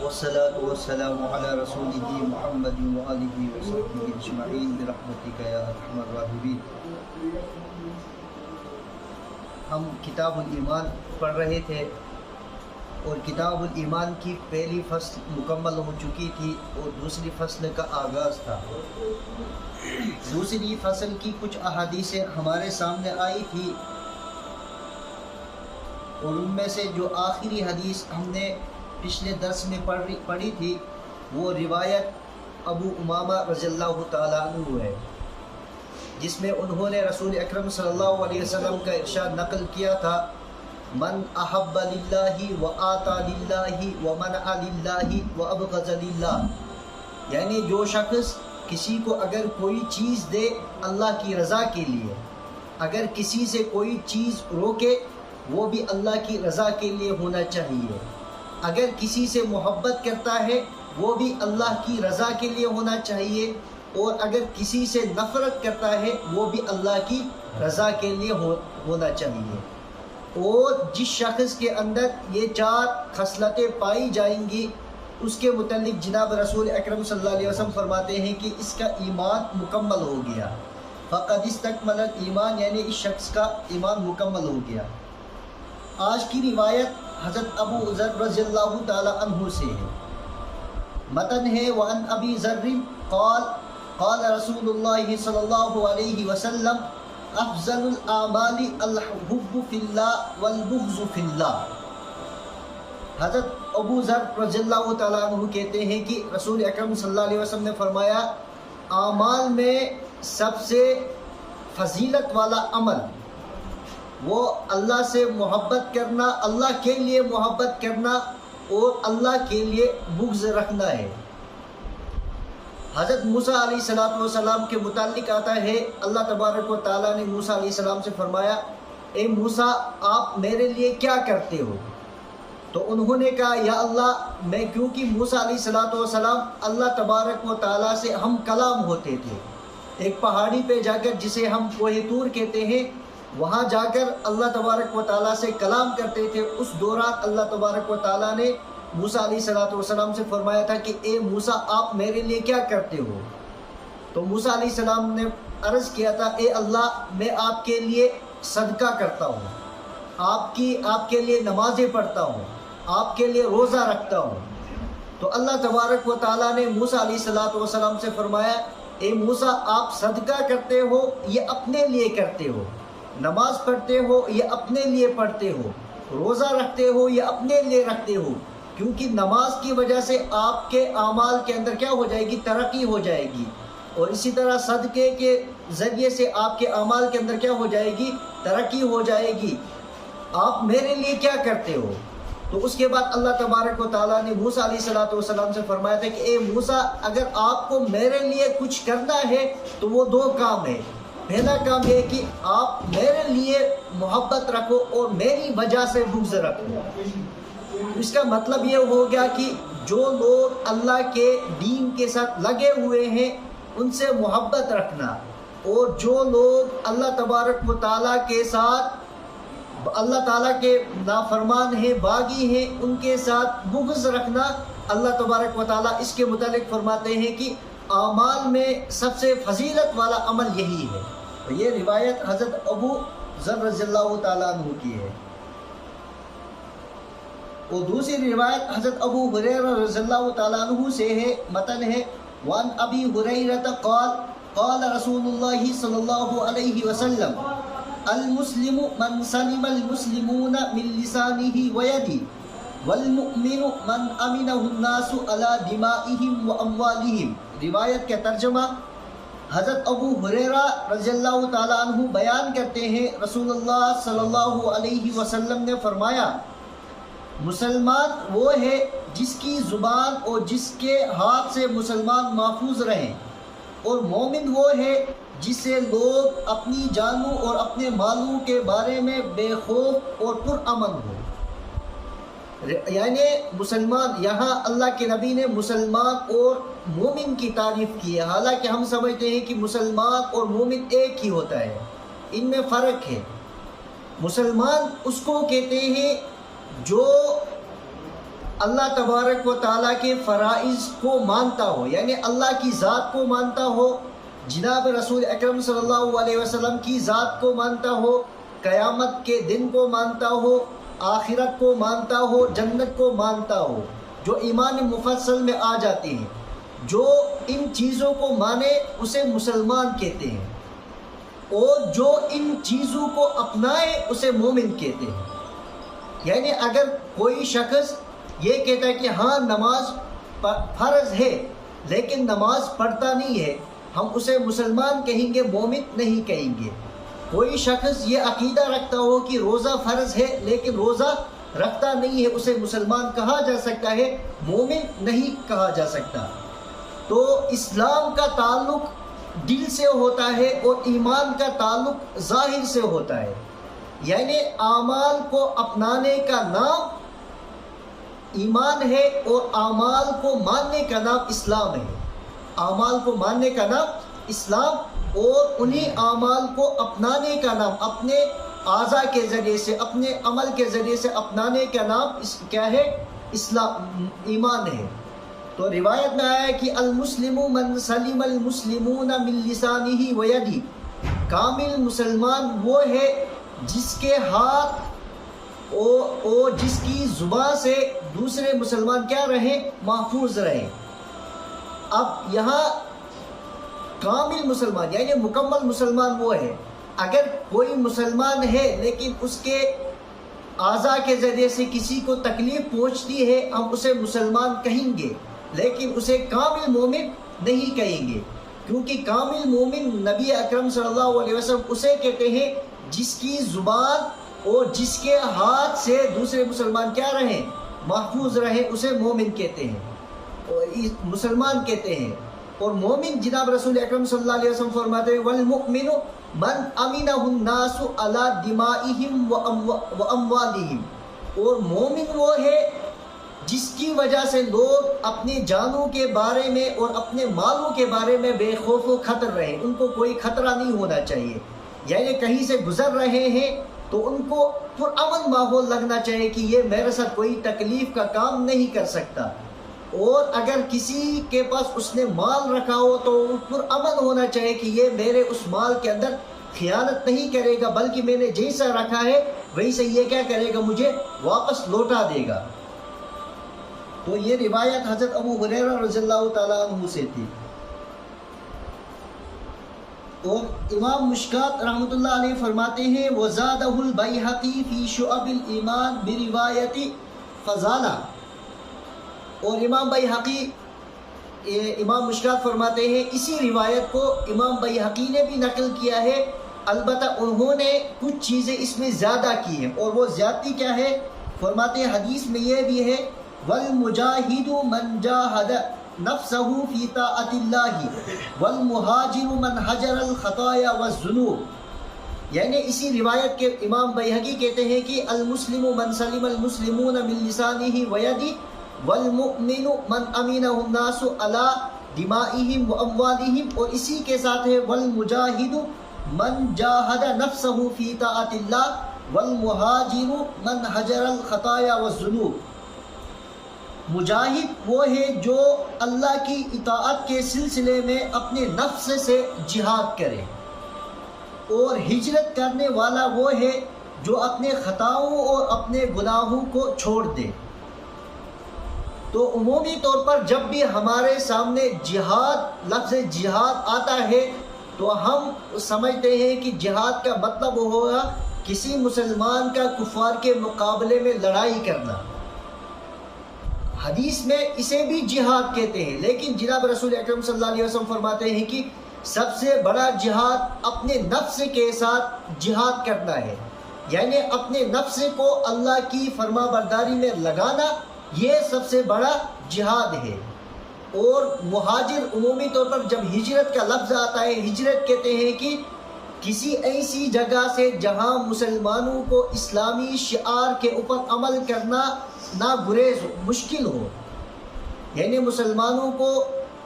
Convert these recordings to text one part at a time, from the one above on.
والصلاة والسلام على رسوله محمد وآله وصحبه اجمعین برحمتک یا ارحم الراحمین۔ ہم کتاب الایمان پڑھ رہے تھے اور کتاب الایمان کی پہلی فصل مکمل ہو چکی تھی اور دوسری فصل کا آغاز تھا۔ دوسری فصل کی کچھ احادیثیں ہمارے سامنے آئی تھی اور ان میں سے جو آخری حدیث ہم نے پچھلے درس میں پڑھی تھی وہ روایت ابو امامہ رضی اللہ تعالیٰ عنہ ہے، جس میں انہوں نے رسول اکرم صلی اللہ علیہ وسلم کا ارشاد نقل کیا تھا، من احب للہ و آتا للہ و منع للہ و ابغض للہ، یعنی جو شخص کسی کو اگر کوئی چیز دے اللہ کی رضا کے لیے، اگر کسی سے کوئی چیز روکے وہ بھی اللہ کی رضا کے لیے ہونا چاہیے، اگر کسی سے محبت کرتا ہے وہ بھی اللہ کی رضا کے لیے ہونا چاہیے، اور اگر کسی سے نفرت کرتا ہے وہ بھی اللہ کی رضا کے لیے ہونا چاہیے۔ اور جس شخص کے اندر یہ چار خصلتیں پائی جائیں گی اس کے متعلق جناب رسول اکرم صلی اللہ علیہ وسلم فرماتے ہیں کہ اس کا ایمان مکمل ہو گیا، فقد استکمل الایمان، یعنی اس شخص کا ایمان مکمل ہو گیا۔ آج کی روایت حضرت ابو ذر رضی اللہ تعالی عنہ سے ہے، متن ہے وعن ابی ذر قال قال رسول اللہ صلی اللہ علیہ وسلم افضل الاعمال الحب فی اللہ والبغض فی اللہ۔ حضرت ابو ذر رضی اللہ تعالیٰ عنہ کہتے ہیں کہ رسول اکرم صلی اللہ علیہ وسلم نے فرمایا، اعمال میں سب سے فضیلت والا عمل وہ اللہ سے محبت کرنا، اللہ کے لیے محبت کرنا اور اللہ کے لیے بغض رکھنا ہے۔ حضرت موسیٰ علیہ السلام کے متعلق آتا ہے، اللہ تبارک و تعالیٰ نے موسیٰ علیہ السلام سے فرمایا، اے موسیٰ آپ میرے لیے کیا کرتے ہو؟ تو انہوں نے کہا، یا اللہ میں، کیونکہ موسیٰ علیہ السلام اللہ تبارک و تعالیٰ سے ہم کلام ہوتے تھے، ایک پہاڑی پہ جا کر جسے ہم کوہ طور کہتے ہیں، وہاں جا کر اللہ تبارک و تعالیٰ سے کلام کرتے تھے۔ اس دوران اللہ تبارک و تعالیٰ نے موسیٰ علیہ السلام سے فرمایا تھا کہ اے موسیٰ آپ میرے لیے کیا کرتے ہو؟ تو موسیٰ علیہ السلام نے عرض کیا تھا، اے اللہ میں آپ کے لیے صدقہ کرتا ہوں، آپ کے لیے نمازیں پڑھتا ہوں، آپ کے لیے روزہ رکھتا ہوں۔ تو اللہ تبارک و تعالیٰ نے موسیٰ علیہ السلام سے فرمایا، اے موسیٰ آپ صدقہ کرتے ہو یہ اپنے لیے کرتے ہو، نماز پڑھتے ہو یہ اپنے لیے پڑھتے ہو، روزہ رکھتے ہو یہ اپنے لیے رکھتے ہو، کیونکہ نماز کی وجہ سے آپ کے اعمال کے اندر کیا ہو جائے گی؟ ترقی ہو جائے گی، اور اسی طرح صدقے کے ذریعے سے آپ کے اعمال کے اندر کیا ہو جائے گی؟ ترقی ہو جائے گی۔ آپ میرے لیے کیا کرتے ہو؟ تو اس کے بعد اللہ تبارک و تعالیٰ نے موسیٰ علیہ السلام سے فرمایا تھا کہ اے موسیٰ اگر آپ کو میرے لیے کچھ کرنا ہے تو وہ دو کام ہے۔ پہلا کام یہ ہے کہ آپ میرے لیے محبت رکھو اور میری وجہ سے بغض رکھو۔ اس کا مطلب یہ ہو گیا کہ جو لوگ اللہ کے دین کے ساتھ لگے ہوئے ہیں ان سے محبت رکھنا، اور جو لوگ اللہ تبارک و تعالیٰ کے ساتھ، اللہ تعالیٰ کے نافرمان ہیں، باغی ہیں، ان کے ساتھ بغض رکھنا۔ اللہ تبارک و تعالیٰ اس کے متعلق فرماتے ہیں کہ اعمال میں سب سے فضیلت والا عمل یہی ہے۔ یہ روایت حضرت ابو ذر رضی اللہ تعالیٰ عنہ کی ہے۔ اور دوسری روایت حضرت ابو ہریرہ رضی اللہ تعالیٰ عنہ سے ہے، متن ہے وعن ابی ہریرہ قال قال رسول اللہ صلی اللہ علیہ وسلم المسلم من سلم المسلمون من لسانه ويده والمؤمن من امنه الناس على دمائهم واموالهم۔ روایت کا ترجمہ، حضرت ابو ہریرہ رضی اللہ تعالیٰ عنہ بیان کرتے ہیں، رسول اللہ صلی اللہ علیہ وسلم نے فرمایا، مسلمان وہ ہے جس کی زبان اور جس کے ہاتھ سے مسلمان محفوظ رہیں، اور مومن وہ ہے جس سے لوگ اپنی جانوں اور اپنے مالوں کے بارے میں بے خوف اور پرامن ہو۔ یعنی مسلمان، یہاں اللہ کے نبی نے مسلمان اور مومن کی تعریف کی ہے، حالانکہ ہم سمجھتے ہیں کہ مسلمان اور مومن ایک ہی ہوتا ہے، ان میں فرق ہے۔ مسلمان اس کو کہتے ہیں جو اللہ تبارک و تعالیٰ کے فرائض کو مانتا ہو، یعنی اللہ کی ذات کو مانتا ہو، جناب رسول اکرم صلی اللہ علیہ وسلم کی ذات کو مانتا ہو، قیامت کے دن کو مانتا ہو، آخرت کو مانتا ہو، جنت کو مانتا ہو، جو ایمان مفصل میں آ جاتے ہیں، جو ان چیزوں کو مانے اسے مسلمان کہتے ہیں، اور جو ان چیزوں کو اپنائے اسے مومن کہتے ہیں۔ یعنی اگر کوئی شخص یہ کہتا ہے کہ ہاں نماز فرض ہے لیکن نماز پڑھتا نہیں ہے، ہم اسے مسلمان کہیں گے، مومن نہیں کہیں گے۔ کوئی شخص یہ عقیدہ رکھتا ہو کہ روزہ فرض ہے لیکن روزہ رکھتا نہیں ہے، اسے مسلمان کہا جا سکتا ہے، مومن نہیں کہا جا سکتا۔ تو اسلام کا تعلق دل سے ہوتا ہے اور ایمان کا تعلق ظاہر سے ہوتا ہے، یعنی اعمال کو اپنانے کا نام ایمان ہے اور اعمال کو ماننے کا نام اسلام ہے۔ اعمال کو ماننے کا نام اسلام اور انہی اعمال کو اپنانے کا نام، اپنے اعضاء کے ذریعے سے، اپنے عمل کے ذریعے سے اپنانے کا نام کیا ہے؟ اسلام، ایمان ہے۔ تو روایت میں آیا ہے کہ المسلم من سلم المسلمون من لسانہ و یدہ، کامل مسلمان وہ ہے جس کے ہاتھ اور جس کی زبان سے دوسرے مسلمان کیا رہیں؟ محفوظ رہیں۔ اب یہاں کامل مسلمان یعنی مکمل مسلمان وہ ہے، اگر کوئی مسلمان ہے لیکن اس کے اعضاء کے ذریعے سے کسی کو تکلیف پہنچتی ہے، ہم اسے مسلمان کہیں گے لیکن اسے کامل مومن نہیں کہیں گے، کیونکہ کامل مومن نبی اکرم صلی اللہ علیہ وسلم اسے کہتے ہیں جس کی زبان اور جس کے ہاتھ سے دوسرے مسلمان کیا رہیں؟ محفوظ رہیں، اسے مومن کہتے ہیں اور مسلمان کہتے ہیں۔ اور مومن جناب رسول اکرم صلی اللہ علیہ وسلم فرماتے ہیں وَالْمُؤْمِنُ مَنْ أَمِنَهُ النَّاسُ عَلَى دِمَائِهِمْ وَأَمْوَالِهِمْ، اور مومن وہ ہے جس کی وجہ سے لوگ اپنے جانوں کے بارے میں اور اپنے مالوں کے بارے میں بے خوف و خطر رہیں، ان کو کوئی خطرہ نہیں ہونا چاہیے، یعنی کہیں سے گزر رہے ہیں تو ان کو پرامن ماحول لگنا چاہیے کہ یہ میرے ساتھ کوئی تکلیف کا کام نہیں کر سکتا، اور اگر کسی کے پاس اس نے مال رکھا ہو تو پرامن ہونا چاہیے کہ یہ میرے اس مال کے اندر خیانت نہیں کرے گا، بلکہ میں نے جیسا رکھا ہے ویسے یہ کیا کرے گا؟ مجھے واپس لوٹا دے گا۔ تو یہ روایت حضرت ابو ہریرہ رضی اللہ تعالیٰ عنہ سے تھی۔ اور امام مشکات رحمۃ اللہ علیہ فرماتے ہیں وَزَادَهُ الْبَيْهَقِي فِي شُعَبِ الْإِيمَانِ بِرِوَایَةِ فَضَالَةٍ، اور امام بیہقی امام مشکات فرماتے ہیں اسی روایت کو امام بیہقی نے بھی نقل کیا ہے، البتہ انہوں نے کچھ چیزیں اس میں زیادہ کی ہیں، اور وہ زیادتی کیا ہے؟ فرماتے ہیں حدیث میں یہ بھی ہے وَالْمُجَاهِدُ مَنْ جَاهَدَ نفسه فی طاعت اللہ والمہاجر من حجر الخطایا والذنوب، یعنی اسی روایت کے امام بیہقی کہتے ہیں کہ المسلم من سلم المسلمون من لسانہ ویدہ والمؤمن من امینہ الناس علی دمائہم واموالہم، اور اسی کے ساتھ ہے والمجاہد من جاہد نفسہ فی طاعت اللہ والمہاجر من حجر الخطایا والذنوب۔ مجاہد وہ ہے جو اللہ کی اطاعت کے سلسلے میں اپنے نفس سے جہاد کرے، اور ہجرت کرنے والا وہ ہے جو اپنے خطاؤں اور اپنے گناہوں کو چھوڑ دے۔ تو عمومی طور پر جب بھی ہمارے سامنے جہاد، لفظ جہاد آتا ہے تو ہم سمجھتے ہیں کہ جہاد کا مطلب ہوگا کسی مسلمان کا کفار کے مقابلے میں لڑائی کرنا۔ حدیث میں اسے بھی جہاد کہتے ہیں، لیکن جناب رسول اکرم صلی اللہ علیہ وسلم فرماتے ہیں کہ سب سے بڑا جہاد اپنے نفس کے ساتھ جہاد کرنا ہے، یعنی اپنے نفس کو اللہ کی فرما برداری میں لگانا، یہ سب سے بڑا جہاد ہے۔ اور مہاجر عمومی طور پر جب ہجرت کا لفظ آتا ہے، ہجرت کہتے ہیں کہ کسی ایسی جگہ سے جہاں مسلمانوں کو اسلامی شعار کے اوپر عمل کرنا ناگزیر مشکل ہو، یعنی مسلمانوں کو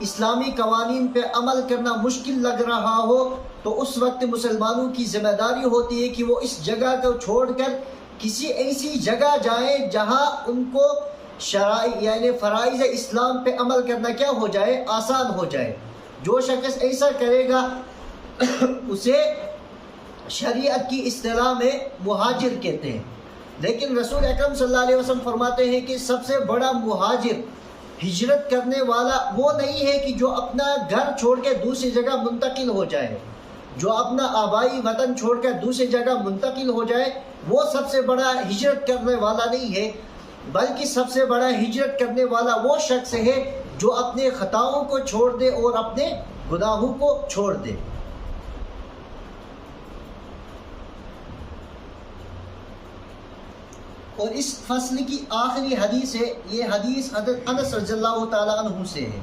اسلامی قوانین پہ عمل کرنا مشکل لگ رہا ہو، تو اس وقت مسلمانوں کی ذمہ داری ہوتی ہے کہ وہ اس جگہ کو چھوڑ کر کسی ایسی جگہ جائیں جہاں ان کو شرائع یعنی فرائض اسلام پہ عمل کرنا کیا ہو جائے؟ آسان ہو جائے۔ جو شخص ایسا کرے گا اسے شریعت کی اصطلاح میں مہاجر کہتے ہیں۔ لیکن رسول اکرم صلی اللہ علیہ وسلم فرماتے ہیں کہ سب سے بڑا مہاجر، ہجرت کرنے والا وہ نہیں ہے کہ جو اپنا گھر چھوڑ کے دوسری جگہ منتقل ہو جائے، جو اپنا آبائی وطن چھوڑ کر دوسری جگہ منتقل ہو جائے، وہ سب سے بڑا ہجرت کرنے والا نہیں ہے، بلکہ سب سے بڑا ہجرت کرنے والا وہ شخص ہے جو اپنے خطاؤں کو چھوڑ دے اور اپنے گناہوں کو چھوڑ دے۔ اور اس فصل کی آخری حدیث ہے، یہ حدیث حضرت انس رضی اللہ تعالیٰ عنہ سے ہے۔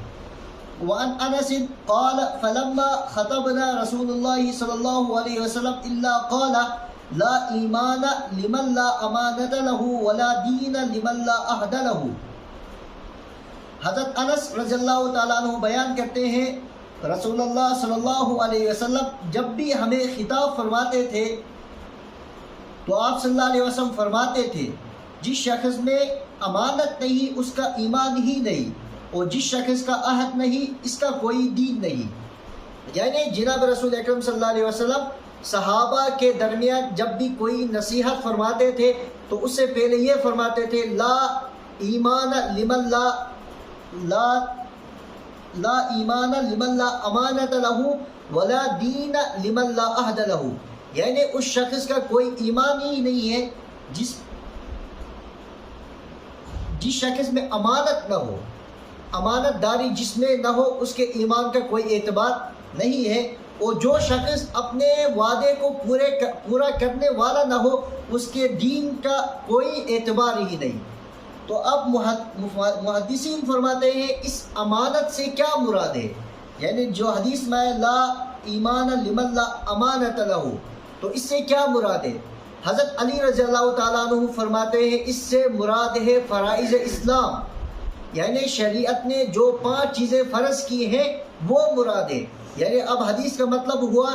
وعن انس قال فلما خطبنا رسول اللہ صلی اللہ علیہ وسلم الا قال لا ایمان لمن لا امانت له ولا دین لمن لا عہد له۔ حضرت انس رضی اللہ تعالیٰ عنہ بیان کرتے ہیں رسول اللہ صلی اللہ علیہ وسلم جب بھی ہمیں خطاب فرماتے تھے تو آپ صلی اللہ علیہ وسلم فرماتے تھے جس شخص میں امانت نہیں اس کا ایمان ہی نہیں، اور جس شخص کا عہد نہیں اس کا کوئی دین نہیں۔ یعنی جناب رسول اکرم صلی اللہ علیہ وسلم صحابہ کے درمیان جب بھی کوئی نصیحت فرماتے تھے تو اس سے پہلے یہ فرماتے تھے لا ایمان لمن لا ایمان لمن لا امانت له ولا دین لمن لا عہد له، یعنی اس شخص کا کوئی ایمان ہی نہیں ہے جس شخص میں امانت نہ ہو، امانت داری جس میں نہ ہو اس کے ایمان کا کوئی اعتبار نہیں ہے، اور جو شخص اپنے وعدے کو پورا کرنے والا نہ ہو اس کے دین کا کوئی اعتبار ہی نہیں۔ تو اب محدثین فرماتے ہیں اس امانت سے کیا مراد ہے، یعنی جو حدیث میں لا ایمان لمن لا امانت له، تو اس سے کیا مراد ہے؟ حضرت علی رضی اللہ تعالیٰ عنہ فرماتے ہیں اس سے مراد ہے فرائض اسلام، یعنی شریعت نے جو 5 چیزیں فرض کی ہیں وہ مراد ہے۔ یعنی اب حدیث کا مطلب ہوا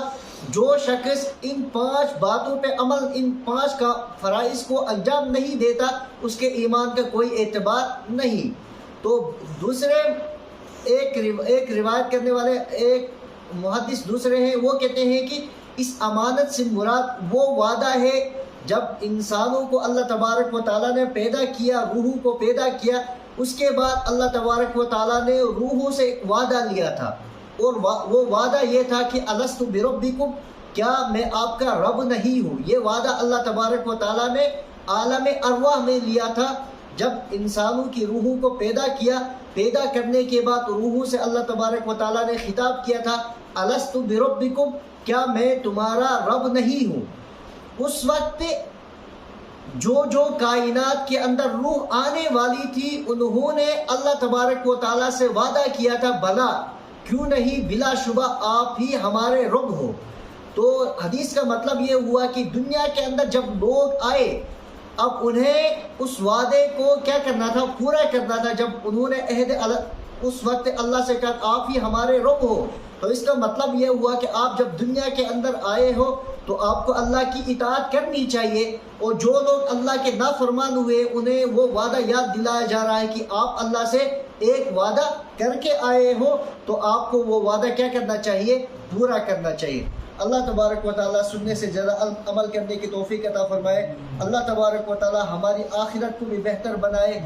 جو شخص ان 5 باتوں پہ عمل، ان 5 کا فرائض کو انجام نہیں دیتا اس کے ایمان کا کوئی اعتبار نہیں۔ تو دوسرے ایک روایت کرنے والے ایک محدث دوسرے ہیں، وہ کہتے ہیں کہ اس امانت سے مراد وہ وعدہ ہے جب انسانوں کو اللہ تبارک و تعالیٰ نے پیدا کیا، روحوں کو پیدا کیا، اس کے بعد اللہ تبارک و تعالیٰ نے روحوں سے ایک وعدہ لیا تھا، اور وہ وعدہ یہ تھا کہ الست بربکم، کیا میں آپ کا رب نہیں ہوں۔ یہ وعدہ اللہ تبارک و تعالیٰ نے عالم ارواح میں لیا تھا جب انسانوں کی روحوں کو پیدا کیا، پیدا کرنے کے بعد روحوں سے اللہ تبارک و تعالیٰ نے خطاب کیا تھا الست بربکم، کیا میں تمہارا رب نہیں ہوں۔ اس وقت جو کائنات کے اندر روح آنے والی تھی انہوں نے اللہ تبارک و تعالیٰ سے وعدہ کیا تھا بلا کیوں نہیں، بلا شبہ آپ ہی ہمارے رب ہو۔ تو حدیث کا مطلب یہ ہوا کہ دنیا کے اندر جب لوگ آئے اب انہیں اس وعدے کو کیا کرنا تھا، پورا کرنا تھا۔ جب انہوں نے اس وقت اللہ سے کہا آپ ہی ہمارے رب ہو، تو اس کا مطلب یہ ہوا کہ آپ جب دنیا کے اندر آئے ہو تو آپ کو اللہ کی اطاعت کرنی چاہیے، اور جو لوگ اللہ کے نافرمان ہوئے انہیں وہ وعدہ یاد دلایا جا رہا ہے کہ آپ اللہ سے ایک وعدہ کر کے آئے ہو تو آپ کو وہ وعدہ کیا کرنا چاہیے، پورا کرنا چاہیے۔ اللہ تبارک و تعالیٰ سننے سے زیادہ عمل کرنے کی توفیق عطا فرمائے۔ اللہ تبارک و تعالیٰ ہماری آخرت کو بھی بہتر بنائے۔